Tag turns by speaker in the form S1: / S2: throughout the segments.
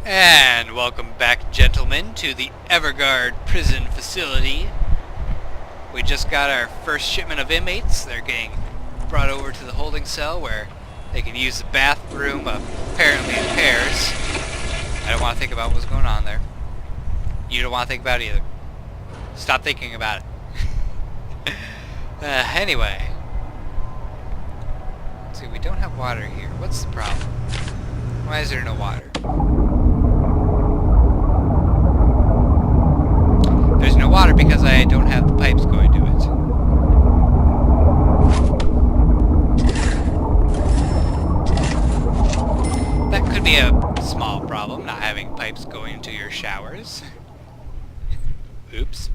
S1: And welcome back, gentlemen, to the Everguard prison facility. We just got our first shipment of inmates. They're getting brought over to the holding cell where they can use the bathroom, apparently in pairs. I don't want to think about what's going on there. You don't want to think about it either. Stop thinking about it. Anyway. Let's see, we don't have water here. What's the problem? Why is there no water? There's no water because I don't have the pipes going to it. That could be a small problem, not having pipes going to your showers. Oops.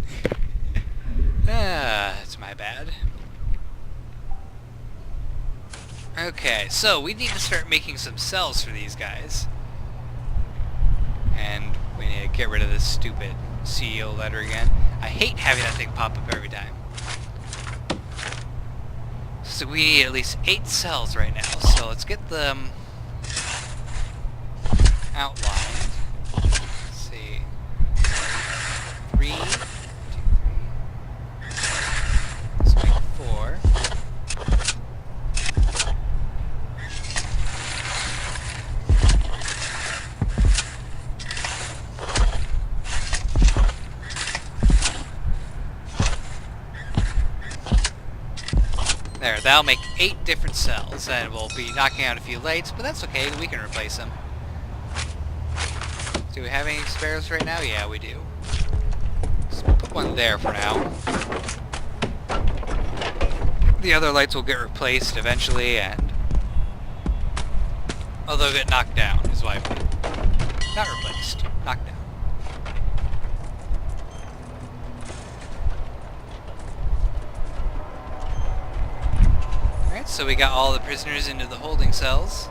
S1: That's my bad. Okay, so we need to start making some cells for these guys. And we need to get rid of this stupid CEO letter again. I hate having that thing pop up every time. So we need at least 8 cells right now. So let's get them outlined. Let's see. 3, 2, 3. Let's make 4. There, that'll make 8 different cells, and we'll be knocking out a few lights, but that's okay, we can replace them. Do we have any spares right now? Yeah, we do. Let's put one there for now. The other lights will get replaced eventually, and... well, they'll get knocked down, is why I put it. Not replaced, knocked down. So we got all the prisoners into the holding cells.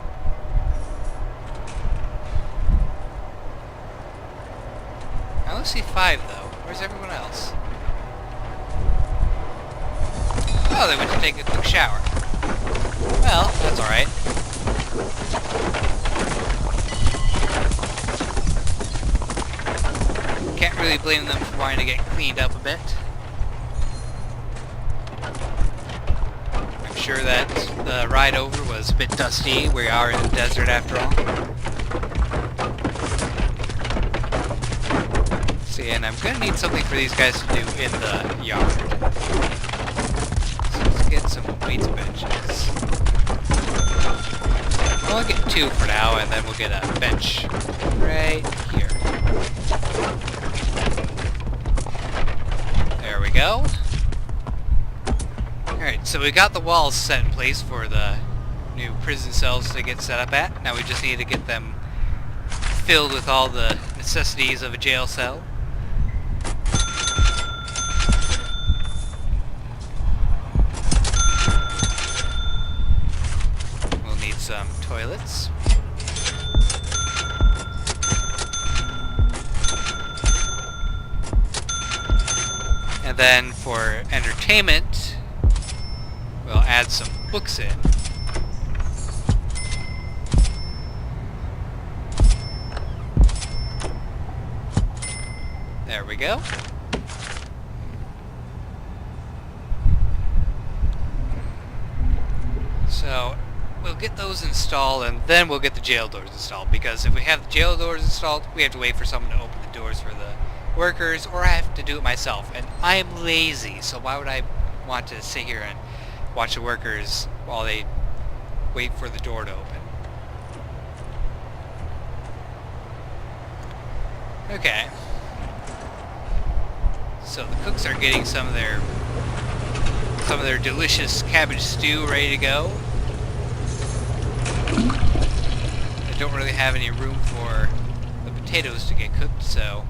S1: I only see 5 though. Where's everyone else? Oh, they went to take a quick shower. Well, that's alright. Can't really blame them for wanting to get cleaned up a bit. Sure that the ride over was a bit dusty. We are in the desert after all. See, and I'm gonna need something for these guys to do in the yard. So let's get some weights benches. We'll get 2 for now, and then we'll get a bench right here. There we go. Alright, so we got the walls set in place for the new prison cells to get set up at. Now we just need to get them filled with all the necessities of a jail cell. We'll need some toilets. And then for entertainment, we'll add some books in. There we go. So we'll get those installed, and then we'll get the jail doors installed, because if we have the jail doors installed, we have to wait for someone to open the doors for the workers, or I have to do it myself. And I'm lazy, so why would I want to sit here and watch the workers while they wait for the door to open? Okay. So the cooks are getting some of their delicious cabbage stew ready to go. They don't really have any room for the potatoes to get cooked, so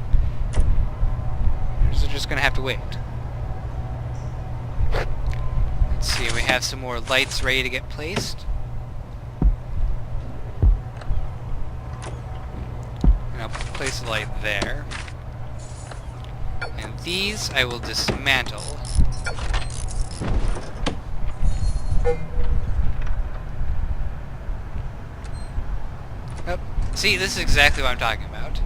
S1: they're just gonna have to wait. Let's see, we have some more lights ready to get placed. And I'll place a light there. And these I will dismantle. See, this is exactly what I'm talking about.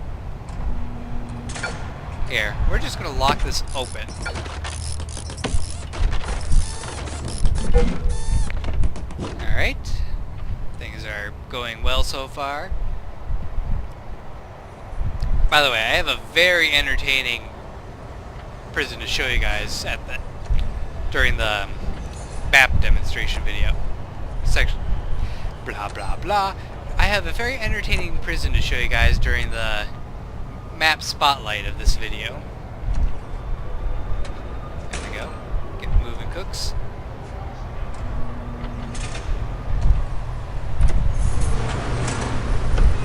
S1: Here, we're just gonna lock this open. Alright. Things are going well so far. By the way, I have a very entertaining prison to show you guys during the map demonstration video. Section blah blah blah. I have a very entertaining prison to show you guys during the map spotlight of this video. There we go. Get moving, cooks.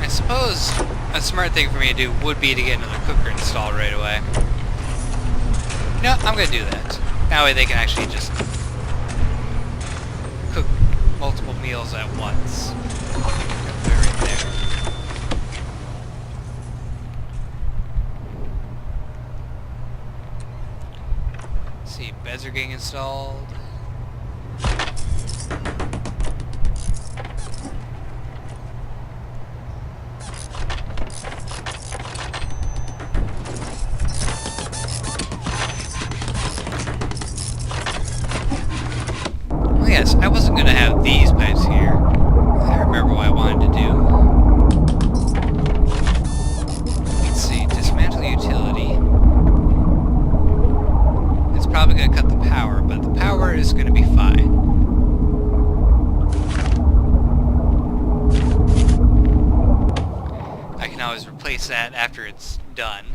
S1: I suppose a smart thing for me to do would be to get another cooker installed right away. You know, I'm gonna do that. That way they can actually just cook multiple meals at once. Put it right there. Let's see, beds are getting installed. Yes, I wasn't going to have these pipes here. I remember what I wanted to do. Let's see, dismantle utility. It's probably going to cut the power, but the power is going to be fine. I can always replace that after it's done.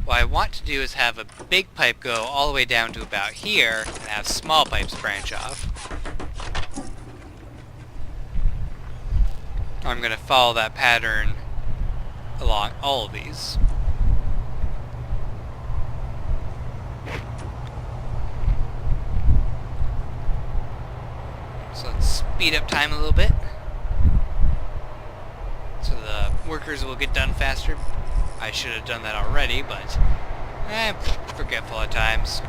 S1: What I want to do is have a big pipe go all the way down to about here, and have small pipes branch off. I'm going to follow that pattern along all of these. So let's speed up time a little bit, so the workers will get done faster. I should have done that already, but forgetful at times.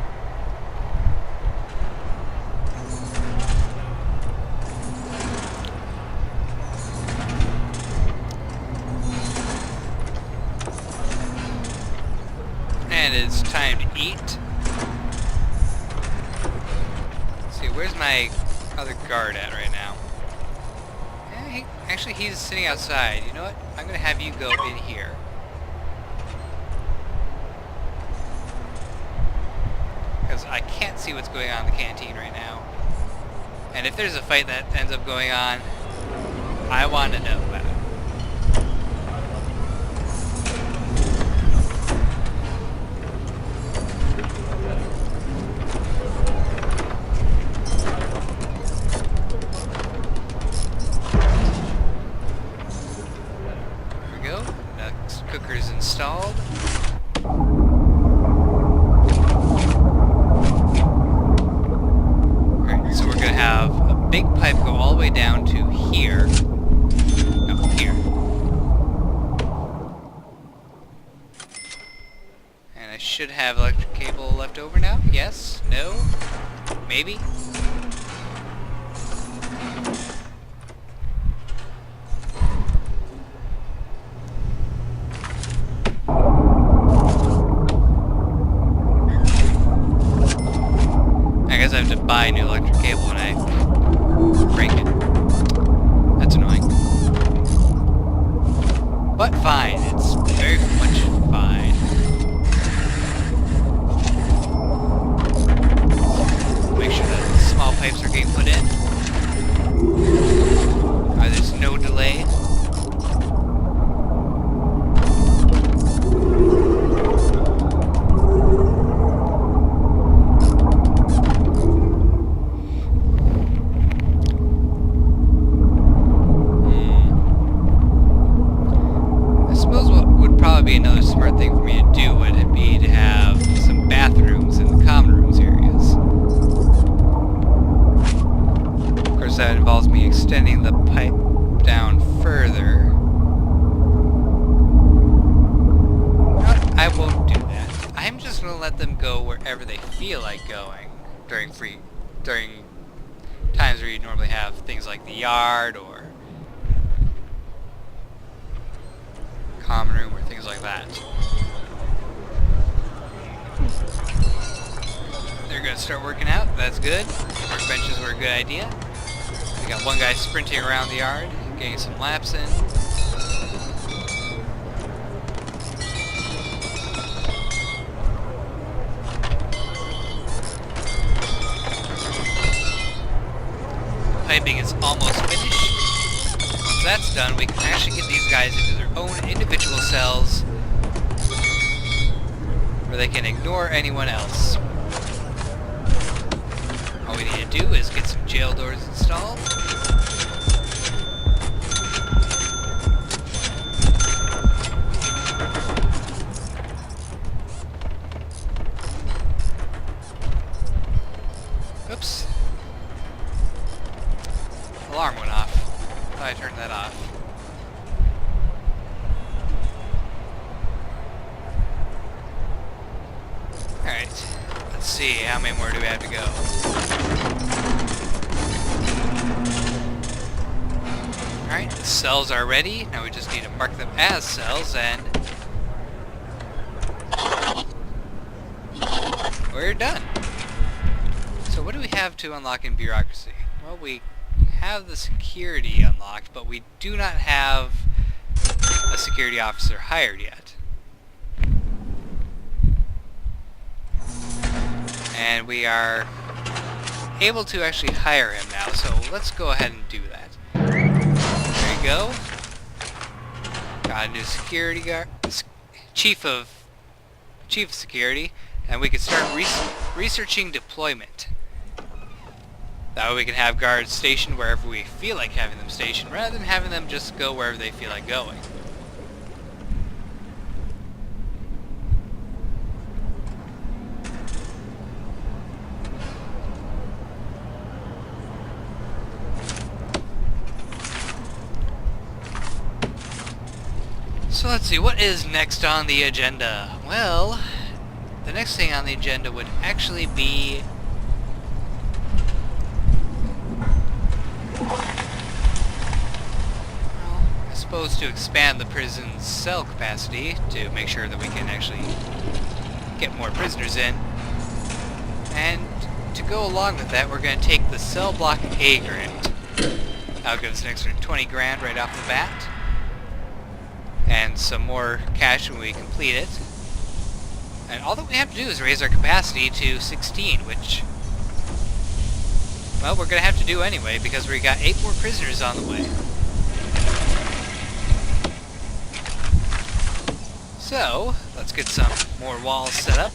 S1: And it's time to eat. Let's see, where's my other guard at right now? Actually, he's sitting outside. You know what? I'm going to have you go in here. Because I can't see what's going on in the canteen right now. And if there's a fight that ends up going on, I want to know about it. There we go. Next cooker's installed. Big pipe go all the way down to here. No, here. And I should have electric cable left over now. Yes? No? Maybe? I guess I have to buy new electric cable when I break it. That's annoying. But fine, it's very much fine. Make sure that the small pipes are getting put in. There's no delay. Be another smart thing for me to do would be to have some bathrooms in the common rooms areas. Of course, that involves me extending the pipe down further. But I won't do that. I'm just going to let them go wherever they feel like going during times where you normally have things like the yard or things like that. They're going to start working out. That's good. Workbenches were a good idea. We got one guy sprinting around the yard, getting some laps in. Piping is almost finished. Once that's done, we can actually get these guys into their own individual cells where they can ignore anyone else. All we need to do is get some jail doors installed. Oops. Alarm went off. Thought I turned that off. Alright. Let's see, how many more do we have to go? Alright, the cells are ready. Now we just need to mark them as cells and we're done. So what do we have to unlock in bureaucracy? Well, we have the security unlocked, but we do not have a security officer hired yet. And we are able to actually hire him now, so let's go ahead and do that. There you go. Got a new security guard, chief of security, and we can start researching deployment. That way we can have guards stationed wherever we feel like having them stationed, rather than having them just go wherever they feel like going. So let's see, what is next on the agenda? Well, the next thing on the agenda would actually be to expand the prison's cell capacity to make sure that we can actually get more prisoners in. And to go along with that, we're going to take the cell block A grant. That'll give us an extra 20 grand right off the bat. And some more cash when we complete it. And all that we have to do is raise our capacity to 16, which, well, we're going to have to do anyway because we got 8 more prisoners on the way. So, let's get some more walls set up.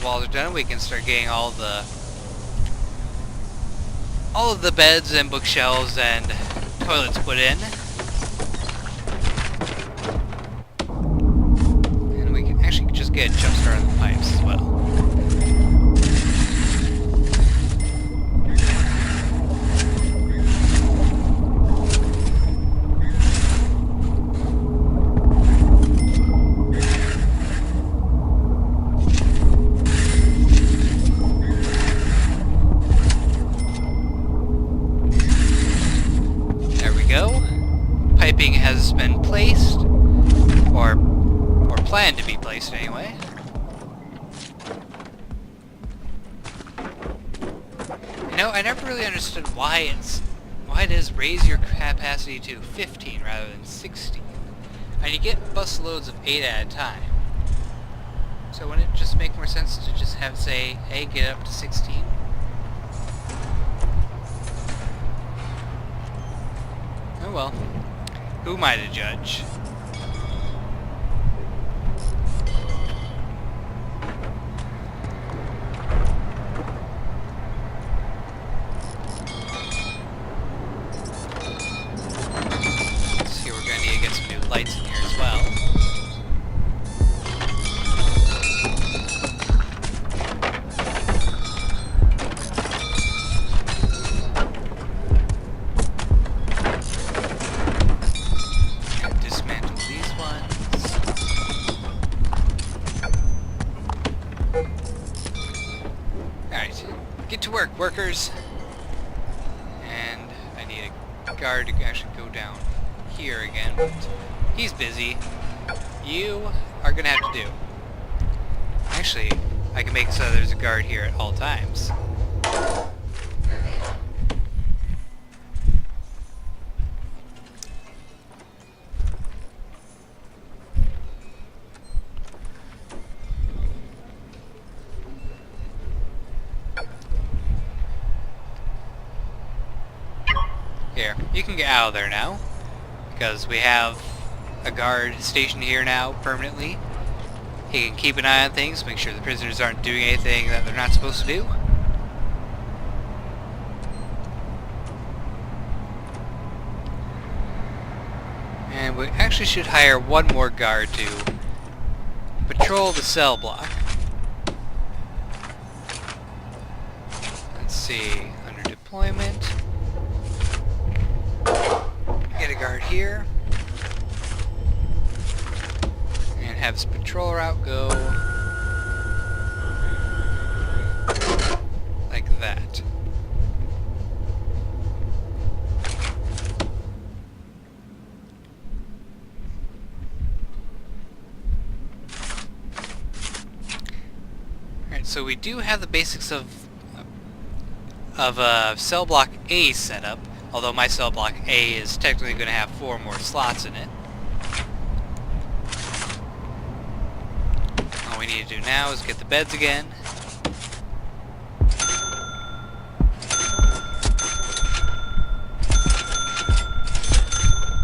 S1: Walls are done, we can start getting all of the beds and bookshelves and toilets put in. And we can actually just get a jump start on the pipes as well. Piping has been placed, or planned to be placed anyway. You know, I never really understood why it is raise your capacity to 15 rather than 16. And you get bus loads of 8 at a time. So wouldn't it just make more sense to just have, say, hey, get up to 16? Oh well. Who am I to judge? Let's see, we're gonna need to get some new lights in here as well. workers. And I need a guard to actually go down here again, but he's busy. You are gonna have to do. Actually, I can make it so there's a guard here at all times. Here, you can get out of there now, because we have a guard stationed here now permanently. He can keep an eye on things, make sure the prisoners aren't doing anything that they're not supposed to do. And we actually should hire one more guard to patrol the cell block. Let's see, under deployment, get a guard here. Have his patrol route go like that. Alright, so we do have the basics of cell block A set up, although my cell block A is technically going to have 4 more slots in it. All we need to do now is get the beds again.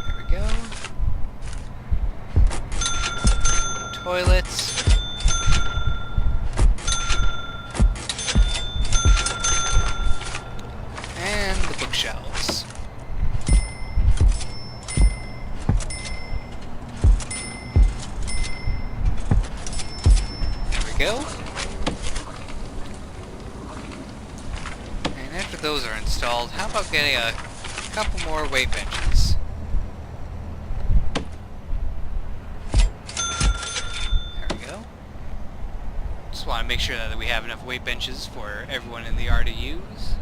S1: There we go. Toilets. And the bookshelves. Go. And after those are installed, how about getting a couple more weight benches? There we go. Just want to make sure that we have enough weight benches for everyone in the R to use.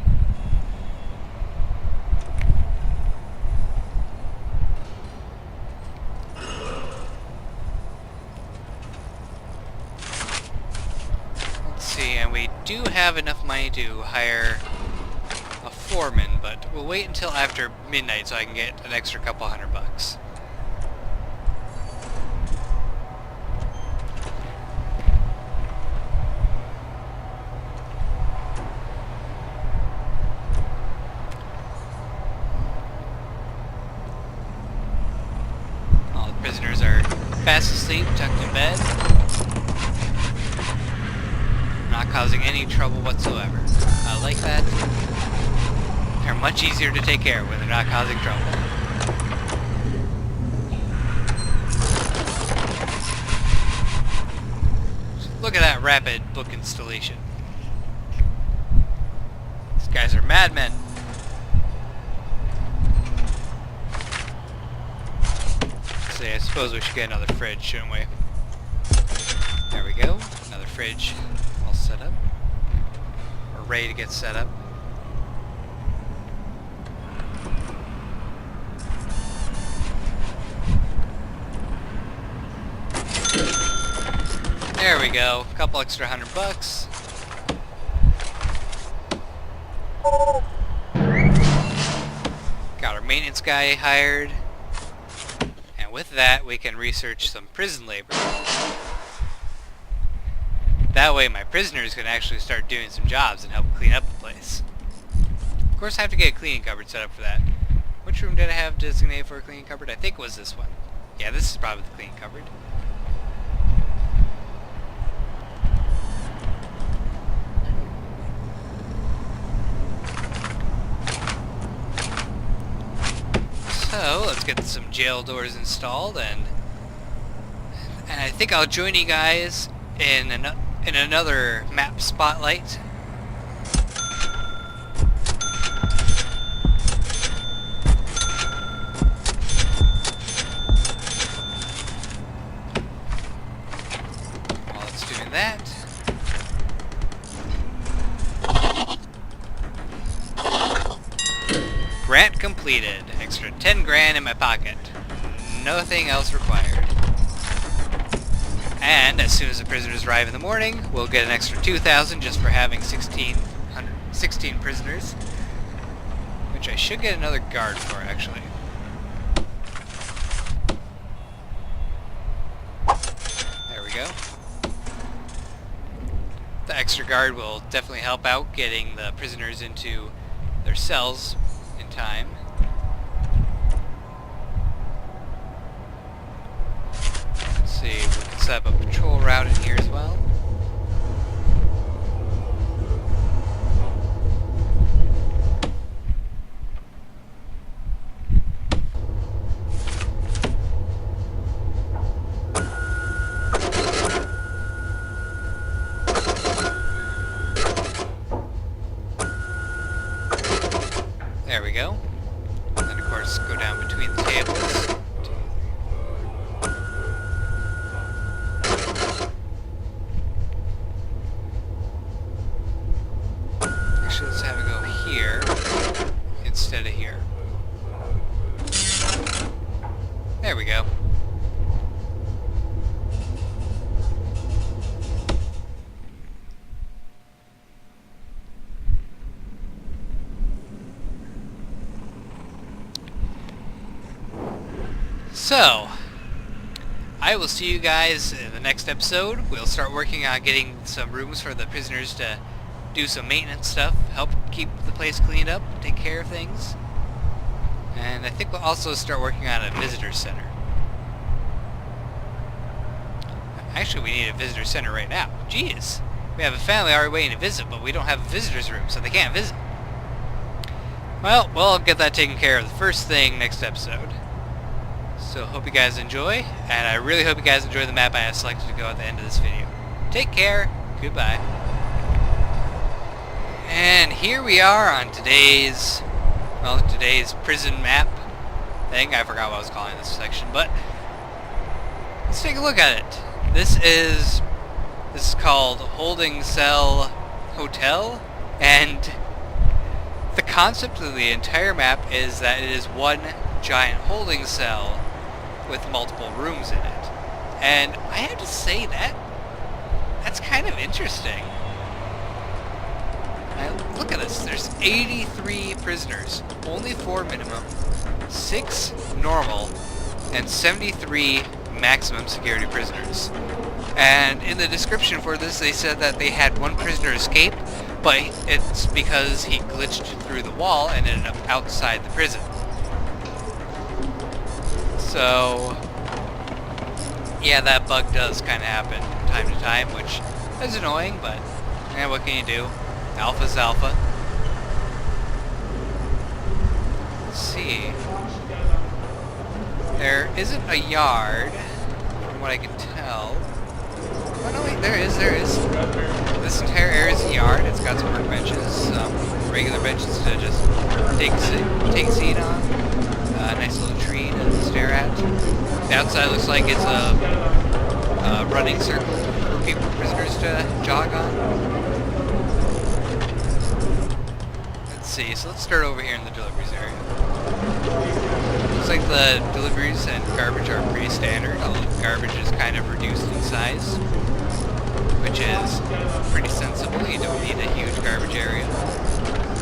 S1: And we do have enough money to hire a foreman, but we'll wait until after midnight so I can get an extra couple $100. All the prisoners are fast asleep, tucked in bed. Not causing any trouble whatsoever. I like that. They're much easier to take care of when they're not causing trouble. Look at that rapid book installation. These guys are madmen. See, I suppose we should get another fridge, shouldn't we? There we go. Another fridge. Set up, or ready to get set up. There we go, a couple extra $100. Got our maintenance guy hired, and with that we can research some prison labor. That way my prisoners can actually start doing some jobs and help clean up the place. Of course I have to get a cleaning cupboard set up for that. Which room did I have designated for a cleaning cupboard? I think it was this one. Yeah, this is probably the cleaning cupboard. So, let's get some jail doors installed, and I think I'll join you guys in another map spotlight. While it's doing that, Grant completed. Extra 10 grand in my pocket. Nothing else required. And as soon as the prisoners arrive in the morning, we'll get an extra 2,000 just for having 16 prisoners. Which I should get another guard for, actually. There we go. The extra guard will definitely help out getting the prisoners into their cells in time. Let's see, we can set up a patrol route in here as well. There we go. And then of course go down between the tables. Actually, let's have it go here instead of here. There we go. So, I will see you guys in the next episode. We'll start working on getting some rooms for the prisoners to do some maintenance stuff, help keep the place cleaned up, take care of things. And I think we'll also start working on a visitor center. Actually, we need a visitor center right now. Jeez. We have a family already waiting to visit, but we don't have a visitor's room, so they can't visit. Well, we'll get that taken care of the first thing next episode. So hope you guys enjoy, and I really hope you guys enjoy the map I have selected to go at the end of this video. Take care, goodbye. And here we are on today's prison map thing. I forgot what I was calling this section, but let's take a look at it. This is called Holding Cell Hotel, and the concept of the entire map is that it is one giant holding cell with multiple rooms in it. And I have to say that's kind of interesting. Now, look at this. There's 83 prisoners, only 4 minimum, 6 normal, and 73 maximum security prisoners. And in the description for this, they said that they had 1 prisoner escape, but it's because he glitched through the wall and ended up outside the prison. So, yeah, that bug does kind of happen from time to time, which is annoying, but what can you do? Alpha's alpha. Let's see. There isn't a yard, from what I can tell. Oh no, wait, there is. This entire area is a yard. It's got some workbenches, some regular benches to just take a seat on. A nice little tree to stare at. The outside looks like it's a running circle for prisoners to jog on. Let's see, so let's start over here in the deliveries area. Looks like the deliveries and garbage are pretty standard, although the garbage is kind of reduced in size, which is pretty sensible. You don't need a huge garbage area.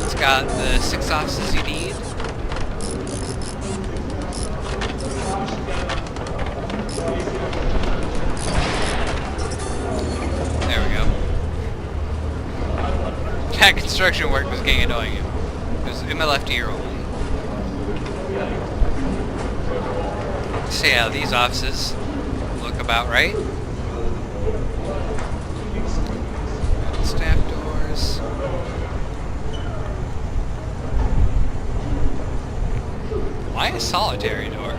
S1: It's got the 6 offices you need. There we go. That construction work was getting annoying. It was in my left ear only. So yeah, these offices look about right. Staff doors. Why a solitary door?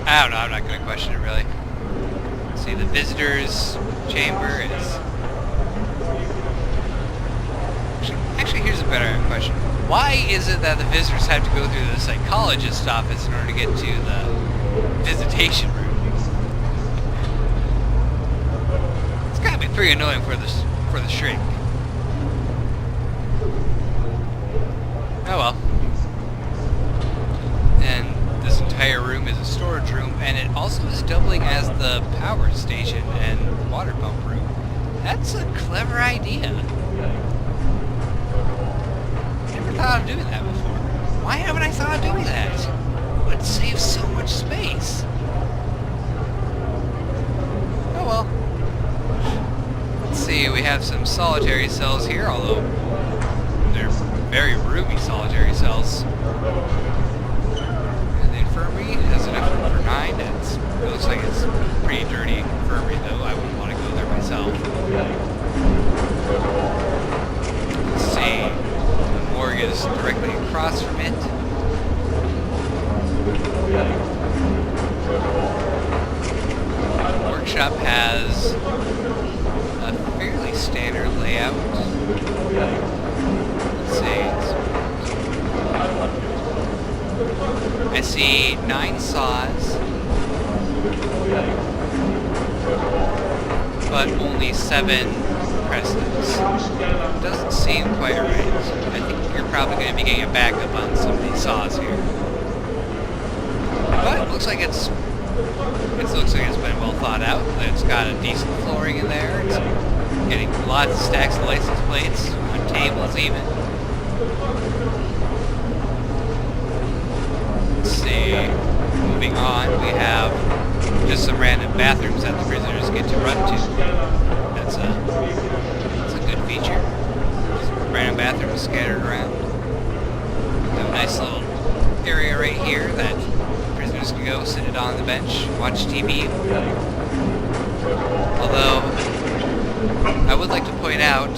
S1: I don't know, I'm not going to question it really. See, the visitors chamber is... Actually, here's a better question. Why is it that the visitors have to go through the psychologist's office in order to get to the visitation room? It's gotta be pretty annoying for the shrink. Oh well. And this entire room is a storage room, and it also is doubling as the power station and water pump room. That's a clever idea. Never thought of doing that before. Why haven't I thought of doing that? It would save so much space. Oh well. Let's see, we have some solitary cells here, although they're very roomy solitary cells. And the infirmary has enough room for 9. It looks like it's a pretty dirty infirmary, though. I wouldn't want to go there myself. Let's see. The morgue is directly across from it. The workshop has a fairly standard layout. Let's see. I see 9 saws, but only 7 presses. Doesn't seem quite right. I think you're probably going to be getting a backup on some of these saws here. But it looks like it's been well thought out. It's got a decent flooring in there. It's getting lots of stacks of license plates on tables even. Let's see. Moving on, we have just some random bathrooms that the prisoners get to run to. That's a good feature. Just random bathrooms scattered around. We have a nice little area right here that prisoners can go sit it on the bench, watch TV. Although, I would like to point out,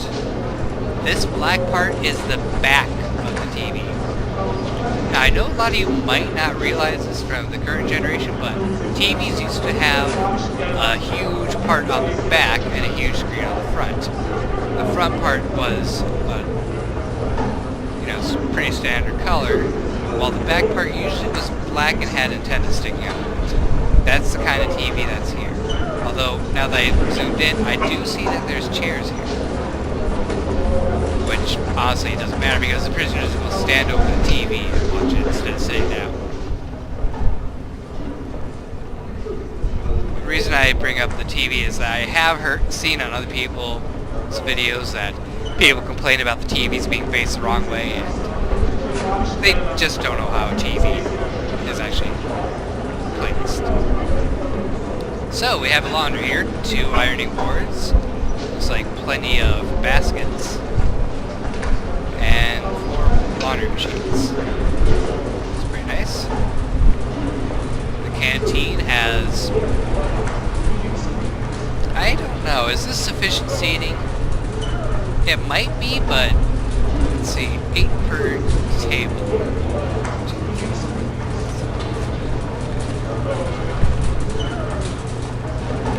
S1: this black part is the back of the TV. Now, I know a lot of you might not realize this from the current generation, but TVs used to have a huge part on the back and a huge screen on the front. The front part was, pretty standard color, while the back part usually was black and had antennas sticking out of it. That's the kind of TV that's here. Although, now that I zoomed in, I do see that there's chairs here. Which, honestly, doesn't matter because the prisoners will stand over the TV and watch it instead of sitting down. The reason I bring up the TV is that I have seen on other people's videos that people complain about the TVs being faced the wrong way, and they just don't know how a TV is actually placed. So, we have a laundry here, 2 ironing boards, looks like plenty of baskets, and 4 laundry machines. It's pretty nice. The canteen has... I don't know, is this sufficient seating? It might be, but let's see, 8 per table.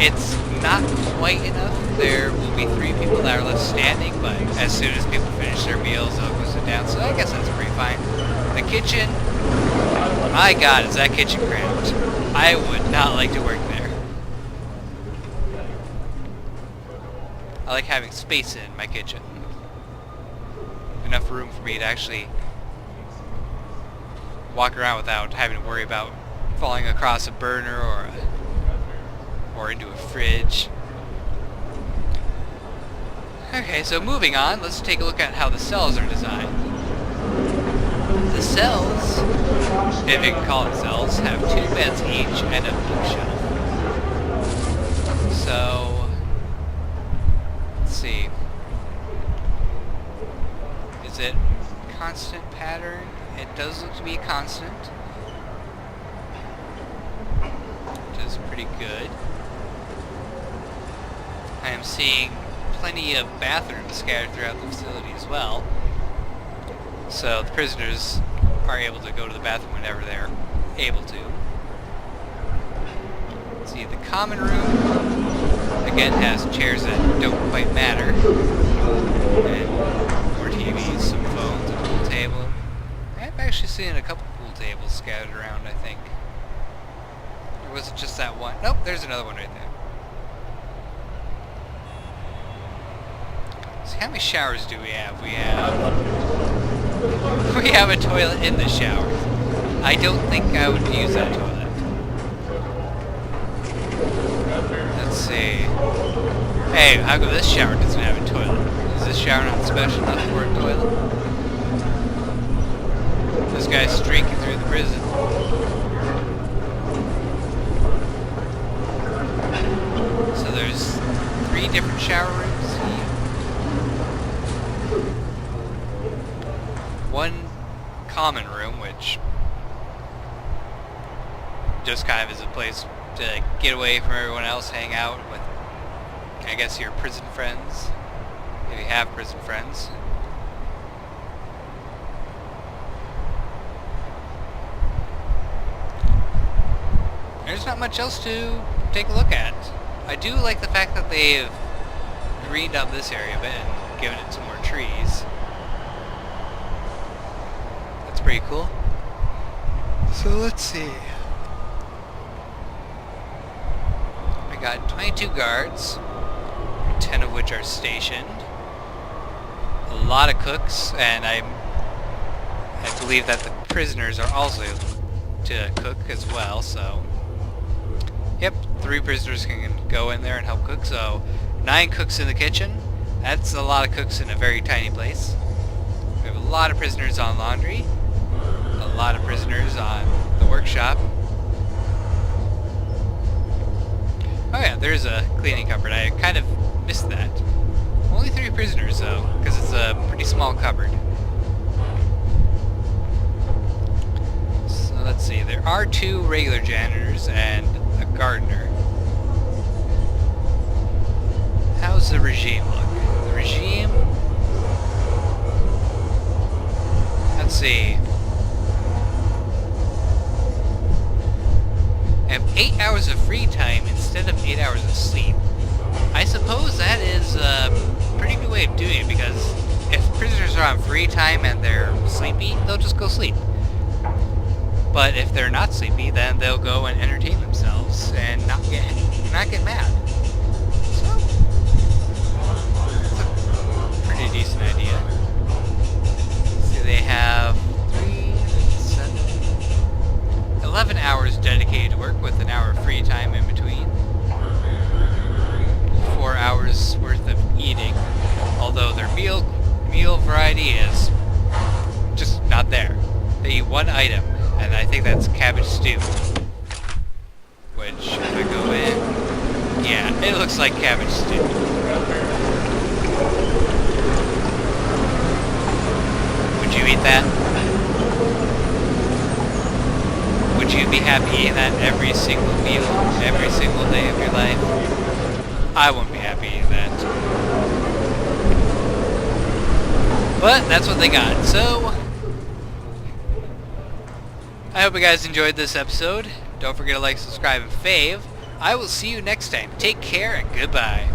S1: It's not quite enough. There will be 3 people that are left standing, but as soon as people finish their meals, they'll go sit down, so I guess that's pretty fine. The kitchen, my god, is that kitchen cramped. I would not like to work there. I like having space in my kitchen. Enough room for me to actually walk around without having to worry about falling across a burner or into a fridge. Okay, so moving on, let's take a look at how the cells are designed. The cells, if you can call it cells, have 2 beds each and a bookshelf. So, let's see. Is it constant pattern? It does look to be constant, which is pretty good. I am seeing plenty of bathrooms scattered throughout the facility as well. So the prisoners are able to go to the bathroom whenever they're able to. Let's see, the common room, again, has chairs that don't quite matter. And more TVs, some phones, a pool table. I've actually seen a couple pool tables scattered around, I think. Or was it just that one? Nope, there's another one right there. So how many showers do we have? We have We have a toilet in the shower. I don't think I would use that toilet. Let's see. Hey, how come this shower doesn't have a toilet? Is this shower not special enough for a toilet? This guy's streaking through the prison. So there's 3 different shower rooms. One common room, which just kind of is a place to get away from everyone else, hang out with, I guess, your prison friends, if you have prison friends. There's not much else to take a look at. I do like the fact that they've greened up this area a bit and given it some more trees. That's pretty cool. So let's see. I got 22 guards, 10 of which are stationed. A lot of cooks, and I believe that the prisoners are also to cook as well, so... Yep, 3 prisoners can go in there and help cook, so 9 cooks in the kitchen. That's a lot of cooks in a very tiny place. We have a lot of prisoners on laundry, a lot of prisoners on the workshop. Oh yeah, there's a cleaning cupboard. I kind of missed that. Only 3 prisoners though, because it's a pretty small cupboard. So let's see, there are 2 regular janitors and a gardener. How's the regime look? The regime... Let's see. I have 8 hours of free time instead of 8 hours of sleep. I suppose that is a pretty good way of doing it, because if prisoners are on free time and they're sleepy, they'll just go sleep. But if they're not sleepy, then they'll go and entertain themselves and not get mad. So, that's a pretty decent idea. So they have 11 hours dedicated to work with an hour of free time in between. 4 hours worth of eating, although their meal variety is just not there. They eat 1 item, and I think that's cabbage stew. Which, if I go in, yeah, it looks like cabbage stew. Would you eat that? Would you be happy eating that every single meal, every single day of your life? I wouldn't be happy eating that. But that's what they got. So, I hope you guys enjoyed this episode. Don't forget to like, subscribe, and fave. I will see you next time. Take care and goodbye.